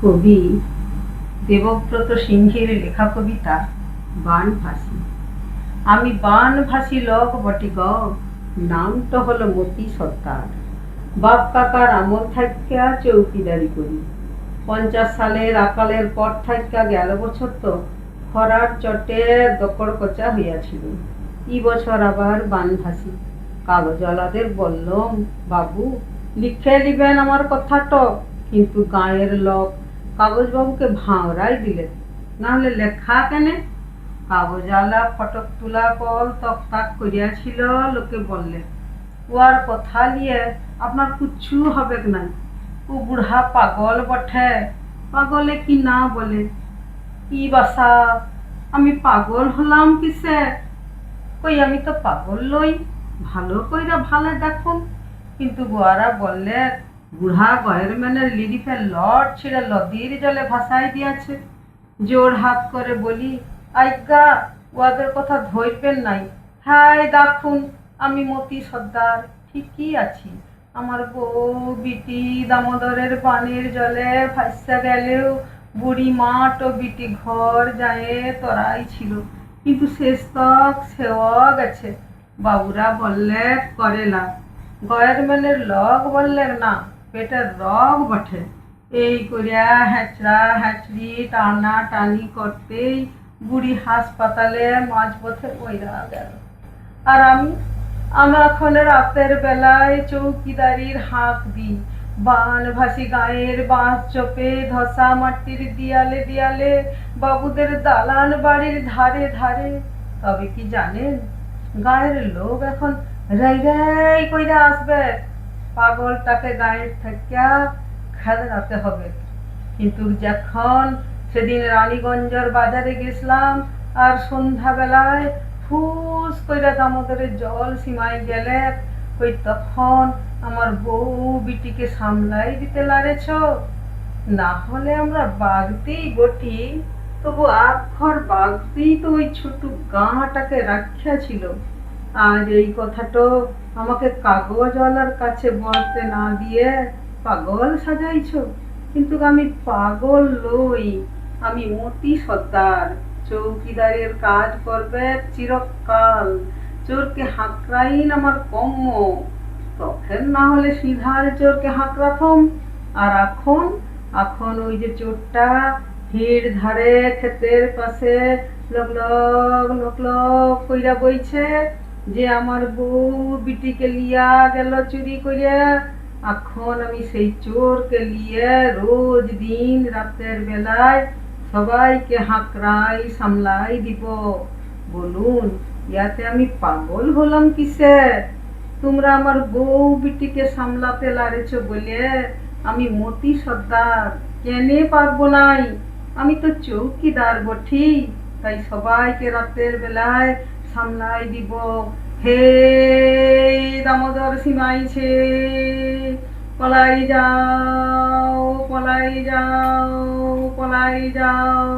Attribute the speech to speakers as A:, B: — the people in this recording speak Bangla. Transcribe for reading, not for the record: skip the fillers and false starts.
A: কবি দেবব্রত সিংহের লেখা কবিতা বানভাসি। আমি বানভাসি লোক বটি গ, নামটা হলো মতি সর্দার। বাপ কাকার আমল থাইকা চৌকিদারি করি। 50 সালের আকালের পর থাইকা গেল বছর তো খরার চটে দকড় কচা হইয়াছিল। ই বছর আবার বানভাসি। কাগজওয়ালাদের বললাম, বাবু লিখে দিবেন আমার কথাটা, কিন্তু গাঁয়ের লোক কাগজবাবুকে ভাঁড়াই দিলেন, না হলে লেখা কেনে? কাগজওয়ালা ফটক তুলা কল তকতাক করিয়াছিল। লোকে বললে, ওর কথা নিয়ে আপনার কুচ্ছু হবে নাই, ও বুড়া পাগল বটে। পাগলে কি না বলে? ই বাসা, আমি পাগল হলাম কিসে? কই আমি তো পাগল লই, ভালো কইরা ভালো দেখুন। কিন্তু গোয়ারা বললে, বুড়া গয়ের মেনের লিরিফের লট ছিঁড়ে নদীর জলে ভাসাই দিয়াছে। জোর হাত করে বলি, আজ্ঞা ওদের কথা ধরবেন নাই। হ্যাঁ দেখুন, আমি মতি সর্দার ঠিকই আছি। আমার বউ বিটি দামোদরের পানির জলে ভাসা গেলেও বুড়ি মাঠ ও বিটি ঘর যায় তরাই ছিল, কিন্তু শেষ তক সেও গেছে। বাবুরা বললে করেলা, গয়ের মেনের লোক বললে না, পেটের রগ বটে। এই করিয়া হ্যাঁচড়া হ্যাঁচড়ি টানা টানি করতেই বুড়ি হাসপাতালে মাঝপথে পইরা গেল। আর আমি এখন রাতের বেলায় চৌকিদারির হাঁক দিই, বানভাসি গায়ের বাঁশ চপে ধসা মাটির দিয়ালে দিয়ালে বাবুদের দালান বাড়ির ধারে ধারে। তবে কি জানেন, গায়ের লোক এখন রাই রাই কইরা আসবে, পাগলটাকে গায়ের থেকে খেলাতে হবে। কিন্তু যখন সেদিন রানীগঞ্জের বাজারে গেছিলাম আর সন্ধ্যাবেলায় ফুস কইরা দামোদরের জল সীমায় গেলে, ওই তখন আমার বউ বিটিকে সামলাই দিতে লারেছ। না হলে আমরা বাগতেই বটি, তবু আখর বাগতেই তো ওই ছোট গাঁটাকে রাখিয়া ছিল। আজ এই কথাটা আমাকে কাগজওয়ালার কাছে বলতে না দিয়ে পাগল সাজাইছ। কিন্তু আমি পাগল লই, আমি মতি সর্দার। চৌকিদারের কাজ করবে চিরকাল, চোরকে হাঁকড়াইন আমার কম্য। তখন না হলে সিধার চোরকে হাঁকড়াথম। আর এখন এখন ওই যে চোরটা ভিড় ধারে ক্ষেতের পাশে লক লক লক লক কইরা বইছে, যে আমার বউ বিটিকে লিয়া গেল চুরি করিয়া। এখন আমি সেই চোরকে লিয়ে রোজ দিন রাতের বেলায় সবাইকে হাঁকড়াই সামলাই দিব। বলুন, ইয়াতে আমি পাগল হলাম কিসে? তোমরা আমার বউ বিটিকে সামলাতে লারেছ বলে আমি মতি সর্দার কেনে পারবো নাই? আমি তো চৌকিদার বঠি, তাই সবাইকে রাতের বেলায় সামলাই দিব। হে দামোদর সীমাইছে, পলাই যাও পলাই যাও পলাই যাও।